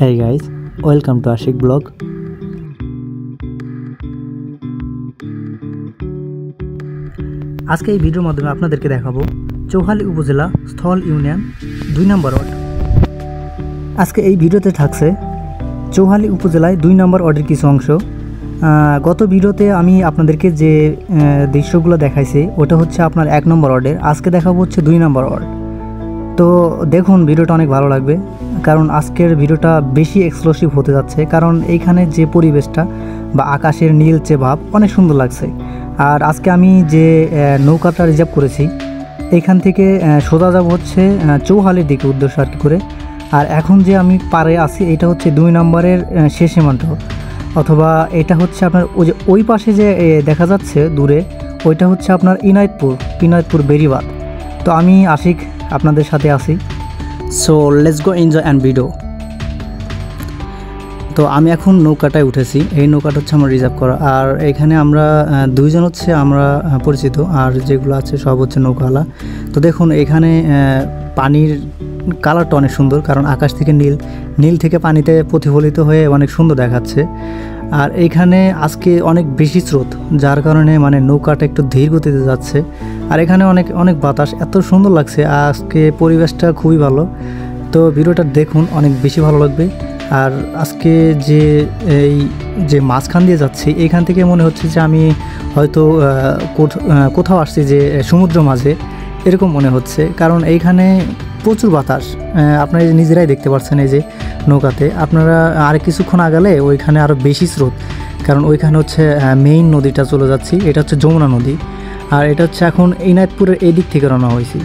Hey guys, welcome to Ashik Blog. আজকে এই ভিডিওর মাধ্যমে আপনাদেরকে দেখাবো চৌহালি উপজেলা স্থল ইউনিয়ন 2 নম্বর ওয়ার্ড। আজকে এই ভিডিওতে থাকছে চৌহালি উপজেলায় 2 নম্বর ওয়ার্ডের কিছু অংশ। গত ভিডিওতে আমি আপনাদেরকে যে দৃশ্যগুলো দেখাইছি ওটা হচ্ছে আপনার 1 নম্বর ওয়ার্ডের। আজকে দেখাবো হচ্ছে 2 নম্বর ওয়ার্ড। তো দেখুন, ভিডিওটা অনেক ভালো লাগবে, কারণ আজকের ভিডিওটা বেশি এক্সক্লুসিভ হতে যাচ্ছে। কারণ এইখানে যে পরিবেশটা বা আকাশের নীলচে ভাব অনেক সুন্দর লাগছে। আর আজকে আমি যে নৌকাটা রিজার্ভ করেছি এইখান থেকে সোজা যাব হচ্ছে চৌহালির দিকে উদ্দেশ্য আর কি করে। আর এখন যে আমি পারে আছি এটা হচ্ছে 2 নম্বরের শেষ সীমান্ত, অথবা এটা হচ্ছে আপনার ওই পাশে যে দেখা যাচ্ছে দূরে ওইটা হচ্ছে আপনার ইনায়তপুর বেরিবাদ। তো আমি আশিক আপনাদের সাথে আছি। So let's go enjoy and video. তো আমি এখন নৌকাটায় উঠেছি। এই নৌকাটা হচ্ছে আমার রিজার্ভ করা। আর এখানে আমরা 2 জন হচ্ছে আমরা পরিচিত, আর যেগুলো আছে সব হচ্ছে নৌকাওয়ালা। তো দেখুন এখানে পানির কালারটা অনেক সুন্দর, কারণ আকাশ থেকে নীল থেকে পানিতে প্রতিফলিত হয়ে অনেক সুন্দর দেখাচ্ছে। আর এইখানে আজকে অনেক বেশি স্রোত, যার কারণে মানে নৌকাটা একটু ধীর গতিতে যাচ্ছে। আর এখানে অনেক বাতাস, এত সুন্দর লাগছে। আজকে পরিবেশটা খুবই ভালো। তো ভিডিওটা দেখুন, অনেক বেশি ভালো লাগবে। আর আজকে যে মাঝখান দিয়ে যাচ্ছি এইখান থেকে মনে হচ্ছে যে আমি হয়তো কোথাও আসছি, যে সমুদ্র মাঝে এরকম মনে হচ্ছে। কারণ এইখানে প্রচুর বাতাস, আপনারা নিজেরাই দেখতে পাচ্ছেন এই যে নৌকাতে। আপনারা আর কিছুক্ষণ আগালে ওইখানে আরও বেশি স্রোত, কারণ ওইখানে হচ্ছে মেইন নদীটা চলে যাচ্ছি। এটা হচ্ছে যমুনা নদী। আর এটা হচ্ছে এখন ইনায়তপুরের এই দিক থেকে রওনা হয়েছি।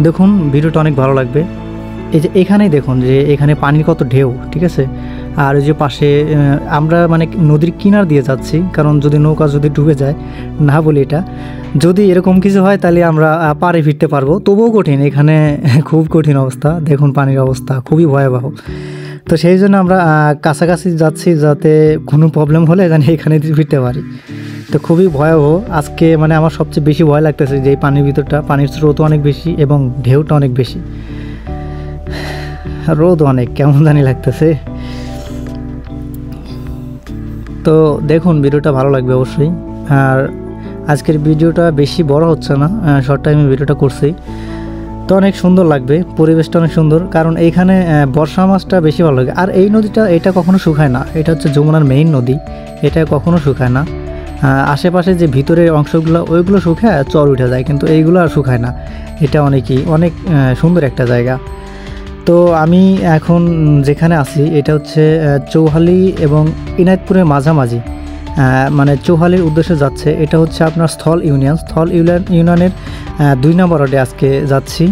দেখুন ভিডিওটা অনেক ভালো লাগবে। এই যে এখানেই দেখুন যে এখানে পানির কত ঢেউ, ঠিক আছে। আর ওই যে পাশে আমরা মানে নদীর কিনার দিয়ে যাচ্ছি, কারণ যদি নৌকা ডুবে যায়, না বলি এটা, যদি এরকম কিছু হয় তাহলে আমরা পাড়ে ফিরতে পারবো। তবুও কঠিন, এখানে খুব কঠিন অবস্থা। দেখুন পানির অবস্থা খুবই ভয়াবহ। তো সেই জন্য আমরা কাছাকাছি যাচ্ছি, যাতে কোনো প্রবলেম হলে জানি এখানে ফিরতে পারি। তো খুবই ভয়াবহ আজকে, মানে আমার সবচেয়ে বেশি ভয় লাগতেছে যে এই পানির ভিতরটা, পানির স্রোতও অনেক বেশি এবং ঢেউটা অনেক বেশি, রোদ অনেক কেমন জানি লাগতেছে। তো দেখুন ভিডিওটা ভালো লাগবে অবশ্যই। আর আজকের ভিডিওটা বেশি বড় হচ্ছে না, শর্ট টাইমে ভিডিওটা করছি। তো অনেক সুন্দর লাগবে, পরিবেশটা অনেক সুন্দর, কারণ এইখানে বর্ষা মাসটা বেশি ভালো লাগে। আর এই নদীটা এটা কখনো শুকায় না, এটা হচ্ছে যমুনার মেইন নদী, এটা কখনো শুকায় না। আশেপাশে যে ভিতরের অংশগুলো ওইগুলো শুকায় চর উঠে যায়, কিন্তু এইগুলো আর শুকায় না। এটা অনেক সুন্দর একটা জায়গা। তো আমি এখন যেখানে আছি এটা হচ্ছে চৌহালি এবং ইনায়তপুরের মাঝামাঝি, মানে চৌহালির উদ্দেশ্যে যাচ্ছে। এটা হচ্ছে আপনার স্থল ইউনিয়নের 2 নম্বর ওয়ার্ডে আজকে যাচ্ছি।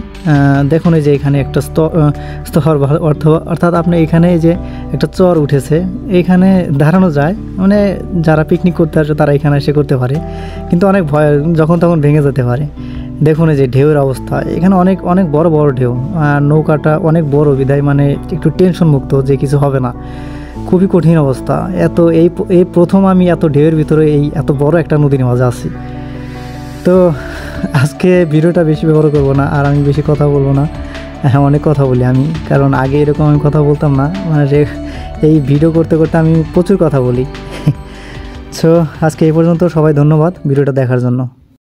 দেখুন এই যে এখানে একটা স্তর অর্থাৎ আপনি এখানে যে একটা চর উঠেছে, এখানে দাঁড়ানো যায়, মানে যারা পিকনিক করতে আসে তারা এখানে এসে করতে পারে, কিন্তু অনেক ভয়, যখন তখন ভেঙে যেতে পারে। দেখুন এই যে ঢেউয়ের অবস্থা, এখানে অনেক বড় ঢেউ। নৌকাটা অনেক বড় বিদায় মানে একটু টেনশন মুক্ত যে কিছু হবে না। খুবই কঠিন অবস্থা। এই প্রথম আমি এত ঢেউয়ের ভিতরে এত বড় একটা নদীর মাঝে আছি। তো আজকে ভিডিওটা বেশি ব্যবহার করবো না, আর আমি বেশি কথা বলবো না। হ্যাঁ, অনেক কথা বলি আমি, কারণ আগে এরকম আমি কথা বলতাম না, মানে এই ভিডিও করতে করতে আমি প্রচুর কথা বলি। সো আজকে এই পর্যন্ত, সবাই ধন্যবাদ ভিডিওটা দেখার জন্য।